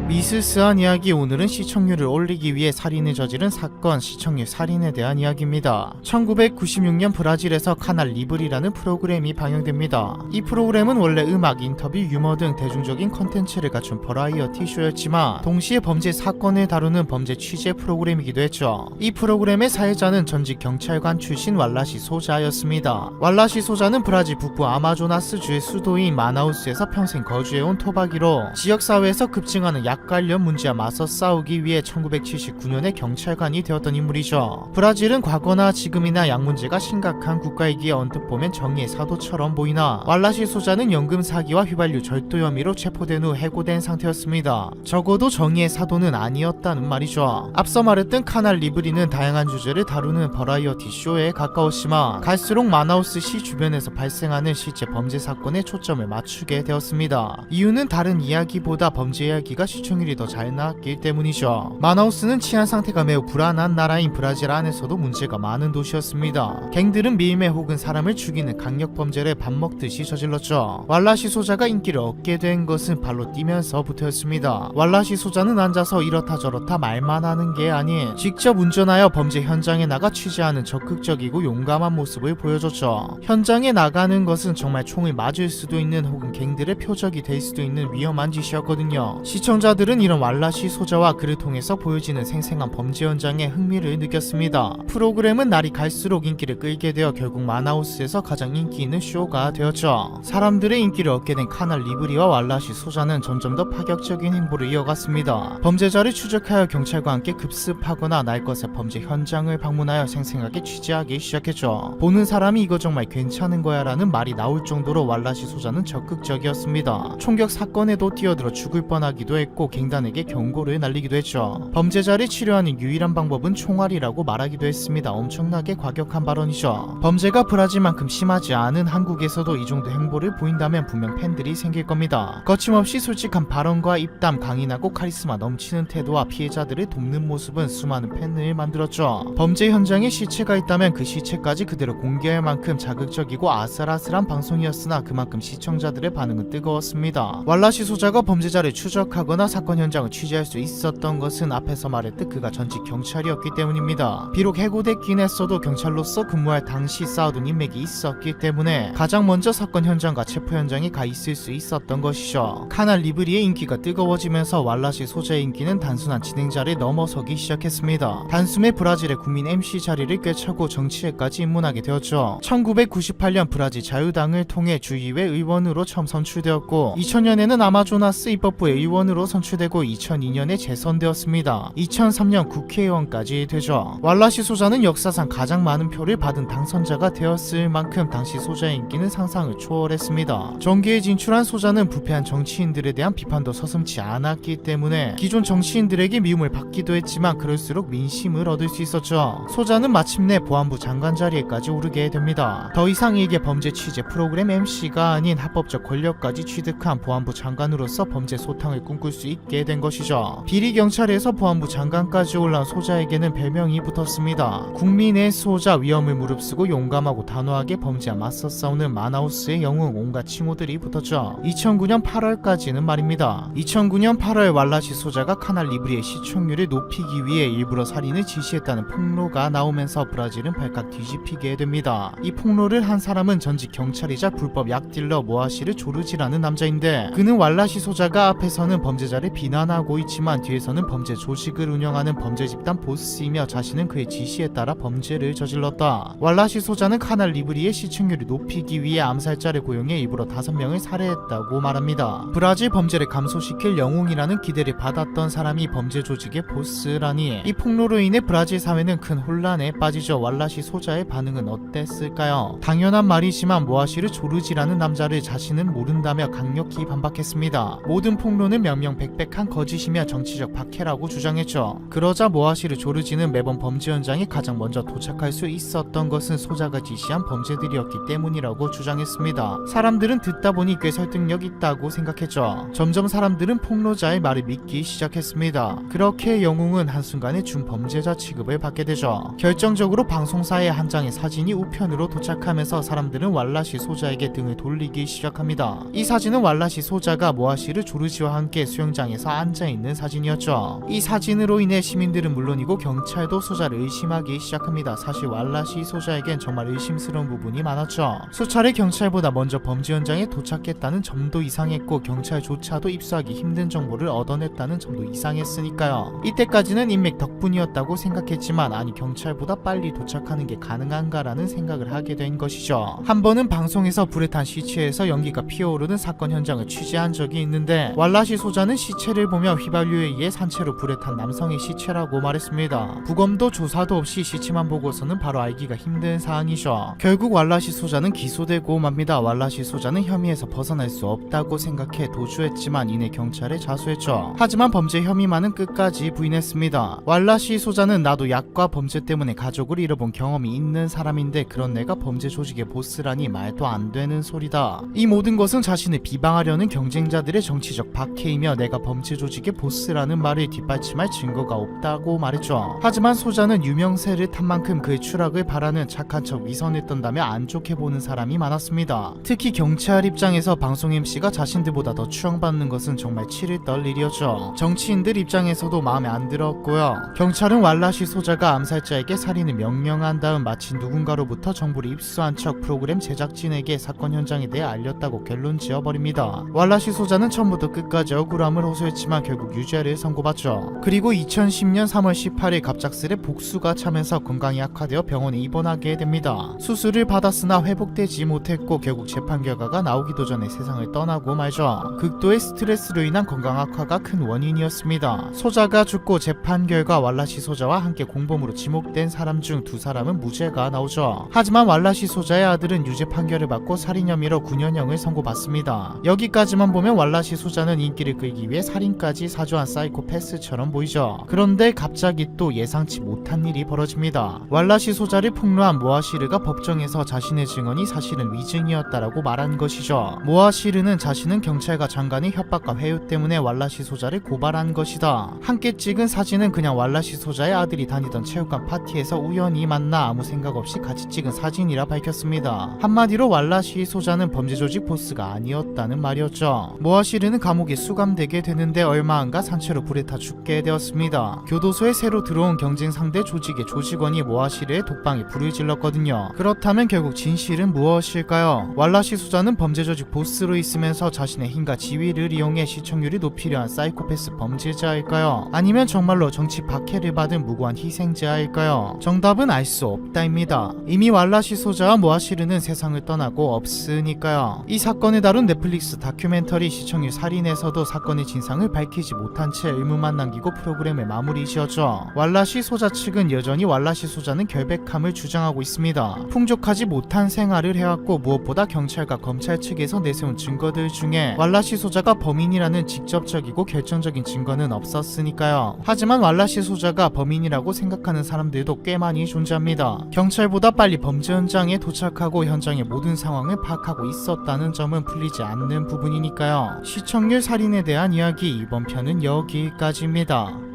미스스한 이야기. 오늘은 시청률을 올리기 위해 살인을 저지른 사건, 시청률 살인에 대한 이야기입니다. 1996년 브라질에서 카날 리브리라는 프로그램이 방영됩니다. 이 프로그램은 원래 음악, 인터뷰, 유머 등 대중적인 컨텐츠를 갖춘 버라이어티 쇼였지만 동시에 범죄 사건을 다루는 범죄 취재 프로그램이기도 했죠. 이 프로그램의 사회자는 전직 경찰관 출신 왈라시 소자였습니다. 왈라시 소자는 브라질 북부 아마조나스주의 수도인 마나우스에서 평생 거주해온 토박이로 지역사회에서 급증하는 약 관련 문제와 맞서 싸우기 위해 1979년에 경찰관이 되었던 인물이죠. 브라질은 과거나 지금이나 약 문제가 심각한 국가이기에 언뜻 보면 정의의 사도처럼 보이나 왈라시 소자는 연금 사기와 휘발유 절도 혐의로 체포된 후 해고된 상태였습니다. 적어도 정의의 사도는 아니었다는 말이죠. 앞서 말했던 카날 리브리는 다양한 주제를 다루는 버라이어티 쇼에 가까웠지만 갈수록 마나우스시 주변에서 발생하는 실제 범죄 사건에 초점을 맞추게 되었습니다. 이유는 다른 이야기보다 범죄 이야기가 시청률이 더 잘 나왔기 때문이죠. 마나우스는 치안 상태가 매우 불안한 나라인 브라질 안에서도 문제가 많은 도시였습니다. 갱들은 밀매 혹은 사람을 죽이는 강력 범죄를 밥 먹듯이 저질렀죠. 왈라시 소자가 인기를 얻게 된 것은 발로 뛰면서부터였습니다. 왈라시 소자는 앉아서 이렇다 저렇다 말만 하는 게 아닌 직접 운전하여 범죄 현장에 나가 취재하는 적극적이고 용감한 모습을 보여줬죠. 현장에 나가는 것은 정말 총을 맞을 수도 있는 혹은 갱들의 표적이 될 수도 있는 위험한 짓이었거든요. 시청자들은 이런 왈라시 소자와 그를 통해서 보여지는 생생한 범죄 현장에 흥미를 느꼈습니다. 프로그램은 날이 갈수록 인기를 끌게 되어 결국 마나우스에서 가장 인기 있는 쇼가 되었죠. 사람들의 인기를 얻게 된 카날 리브리와 왈라시 소자는 점점 더 파격적인 행보를 이어갔습니다. 범죄자를 추적하여 경찰과 함께 급습하거나 날 것의 범죄 현장을 방문하여 생생하게 취재하기 시작했죠. 보는 사람이 이거 정말 괜찮은 거야 라는 말이 나올 정도로 왈라시 소자는 적극적이었습니다. 총격 사건에도 뛰어들어 죽을 뻔하기도 했고 갱단에게 경고를 날리기도 했죠. 범죄자를 치료하는 유일한 방법은 총알이라고 말하기도 했습니다. 엄청나게 과격한 발언이죠. 범죄가 브라질만큼 심하지 않은 한국에서도 이 정도 행보를 보인다면 분명 팬들이 생길 겁니다. 거침없이 솔직한 발언과 입담, 강인하고 카리스마 넘치는 태도와 피해자들을 돕는 모습은 수많은 팬을 만들었죠. 범죄 현장에 시체가 있다면 그 시체까지 그대로 공개할 만큼 자극적이고 아슬아슬한 방송이었으나 그만큼 시청자들의 반응은 뜨거웠습니다. 왈라시 소자가 범죄자를 추적하거나 사건 현장을 취재할 수 있었던 것은 앞에서 말했듯 그가 전직 경찰이었기 때문입니다. 비록 해고됐긴 했어도 경찰로서 근무할 당시 쌓아둔 인맥이 있었기 때문에 가장 먼저 사건 현장과 체포 현장에 가 있을 수 있었던 것이죠. 카날 리브리의 인기가 뜨거워지면서 왈라시 소자의 인기는 단순한 진행자를 넘어서기 시작했습니다. 단숨에 브라질의 국민 MC 자리를 꿰차고 정치에까지 입문하게 되었죠. 1998년 브라질 자유당을 통해 주의회 의원으로 처음 선출되었고 2000년에는 아마조나스 입법부의 의원으로 선출되고 2002년에 재선되었습니다. 2003년 국회의원까지 되죠. 왈라시 소자는 역사상 가장 많은 표를 받은 당선자가 되었을 만큼 당시 소자의 인기는 상상을 초월했습니다. 정계에 진출한 소자는 부패한 정치인들에 대한 비판도 서슴지 않았기 때문에 기존 정치인들에게 미움을 받기도 했지만 그럴수록 민심을 얻을 수 있었죠. 소자는 마침내 보안부 장관 자리에까지 오르게 됩니다. 더 이상 이게 범죄 취재 프로그램 MC가 아닌 합법적 권력까지 취득한 보안부 장관으로서 범죄 소탕을 꿈꿀 수 있게 된 것이죠. 비리 경찰에서 보안부 장관까지 올라온 소자에게는 별명이 붙었습니다. 국민의 소자, 위험을 무릅쓰고 용감하고 단호하게 범죄와 맞서 싸우는 마나우스의 영웅, 온갖 칭호들이 붙었죠. 2009년 8월까지는 말입니다. 2009년 8월 왈라시 소자가 카날 리브리의 시청률을 높이기 위해 일부러 살인을 지시했다는 폭로가 나오면서 브라질은 발칵 뒤집히게 됩니다. 이 폭로를 한 사람은 전직 경찰이자 불법 약딜러 모아시르 조르지라는 남자인데 그는 왈라시 소자가 앞에서는 범죄자를 비난하고 있지만 뒤에서는 범죄 조직을 운영하는 범죄 집단 보스이며 자신은 그의 지시에 따라 범죄를 저질렀다. 왈라시 소자는 카날 리브리의 시청률을 높이기 위해 암살자를 고용해 일부러 5명을 살해했다고 말합니다. 브라질 범죄를 감소시킬 영웅이라는 기대를 받았던 사람이 범죄 조직의 보스라니 이 폭로로 인해 브라질 사회는 큰 혼란에 빠지죠. 왈라시 소자의 반응은 어땠을까요? 당연한 말이지만 모아시르 조르지라는 남자를 자신은 모른다며 강력히 반박했습니다. 모든 폭로는 명명백백한 거짓이며 정치적 박해라고 주장했죠. 그러자 모아시르 조르지는 매번 범죄 현장에 가장 먼저 도착할 수 있었던 것은 소자가 지시한 범죄들이었기 때문이라고 주장했습니다. 사람들은 듣다 보니 꽤 설득력 있다고 생각했죠. 점점 사람들은 폭로자의 말을 믿기 시작했습니다. 그렇게 영웅은 한순간에 준범죄자 취급을 받게 되죠. 결정적으로 방송사의 한 장의 사진이 우편으로 도착하면서 사람들은 왈라시 소자에게 등을 돌리기 시작합니다. 이 사진은 왈라시 소자가 모아시르 조르지와 함께 수영장 수영장에서 앉아있는 사진이었죠. 이 사진으로 인해 시민들은 물론이고 경찰도 소자를 의심하기 시작합니다. 사실 왈라시 소자에겐 정말 의심스러운 부분이 많았죠. 수차례 경찰보다 먼저 범죄 현장에 도착했다는 점도 이상했고 경찰조차도 입수하기 힘든 정보를 얻어냈다는 점도 이상했으니까요. 이때까지는 인맥 덕분이었다고 생각했지만 아니 경찰보다 빨리 도착하는 게 가능한가라는 생각을 하게 된 것이죠. 한 번은 방송에서 불에 탄 시체에서 연기가 피어오르는 사건 현장을 취재한 적이 있는데 왈라시 소자는 시체를 보며 휘발유에 의해 산채로 불에 탄 남성의 시체라고 말했습니다. 부검도 조사도 없이 시체만 보고서는 바로 알기가 힘든 사항이죠. 결국 왈라시 소자는 기소되고 맙니다. 왈라시 소자는 혐의에서 벗어날 수 없다고 생각해 도주했지만 이내 경찰에 자수했죠. 하지만 범죄 혐의만은 끝까지 부인했습니다. 왈라시 소자는 나도 약과 범죄 때문에 가족을 잃어본 경험이 있는 사람인데 그런 내가 범죄 조직의 보스라니 말도 안 되는 소리다. 이 모든 것은 자신을 비방하려는 경쟁자들의 정치적 박해이며 내가 범죄 조직의 보스라는 말을 뒷받침할 증거가 없다고 말했죠. 하지만 소자는 유명세를 탄 만큼 그의 추락을 바라는 착한 척 위선을 떤다며 안 좋게 보는 사람이 많았습니다. 특히 경찰 입장에서 방송 MC가 자신들보다 더 추앙받는 것은 정말 치를 떨 일이었죠. 정치인들 입장에서도 마음에 안 들었고요. 경찰은 왈라시 소자가 암살자에게 살인을 명령한 다음 마치 누군가로부터 정보를 입수한 척 프로그램 제작진에게 사건 현장에 대해 알렸다고 결론 지어버립니다. 왈라시 소자는 처음부터 끝까지 억울함을 호소했지만 결국 유죄를 선고받죠. 그리고 2010년 3월 18일 갑작스레 복수가 차면서 건강이 악화되어 병원에 입원하게 됩니다. 수술을 받았으나 회복되지 못했고 결국 재판 결과가 나오기도 전에 세상을 떠나고 말죠. 극도의 스트레스로 인한 건강 악화가 큰 원인이었습니다. 소자가 죽고 재판 결과 왈라시 소자와 함께 공범으로 지목된 사람 중 2사람은 무죄가 나오죠. 하지만 왈라시 소자의 아들은 유죄 판결을 받고 살인 혐의로 9년형을 선고받습니다. 여기까지만 보면 왈라시 소자는 인기를 끌기 위해 살인까지 사주한 사이코패스처럼 보이죠. 그런데 갑자기 또 예상치 못한 일이 벌어집니다. 왈라시 소자를 폭로한 모아시르가 법정에서 자신의 증언이 사실은 위증이었다라고 말한 것이죠. 모아시르는 자신은 경찰과 장관의 협박과 회유 때문에 왈라시 소자를 고발한 것이다. 함께 찍은 사진은 그냥 왈라시 소자의 아들이 다니던 체육관 파티에서 우연히 만나 아무 생각 없이 같이 찍은 사진이라 밝혔습니다. 한마디로 왈라시 소자는 범죄 조직 보스가 아니었다는 말이었죠. 모아시르는 감옥에 수감되게 되는데 얼마 안 가 산채로 불에 타 죽게 되었습니다. 교도소에 새로 들어온 경쟁 상대 조직의 조직원이 모아시르의 독방에 불을 질렀거든요. 그렇다면 결국 진실은 무엇일까요? 왈라시 소자는 범죄 조직 보스로 있으면서 자신의 힘과 지위를 이용해 시청률이 높이려 한 사이코패스 범죄자일까요? 아니면 정말로 정치 박해를 받은 무고한 희생자일까요? 정답은 알 수 없다입니다. 이미 왈라시 소자와 모아시르는 세상을 떠나고 없으니까요. 이 사건을 다룬 넷플릭스 다큐멘터리 시청률 살인에서도 사건의 진상을 밝히지 못한 채 의문만 남기고 프로그램을 마무리 지었죠. 왈라시 소자 측은 여전히 왈라시 소자는 결백함을 주장하고 있습니다. 풍족하지 못한 생활을 해왔고 무엇보다 경찰과 검찰 측에서 내세운 증거들 중에 왈라시 소자가 범인이라는 직접적이고 결정적인 증거는 없었으니까요. 하지만 왈라시 소자가 범인이라고 생각하는 사람들도 꽤 많이 존재합니다. 경찰보다 빨리 범죄 현장에 도착하고 현장의 모든 상황을 파악하고 있었다는 점은 풀리지 않는 부분이니까요. 시청률 살인에 대한 이야기 이번 편은 여기까지입니다.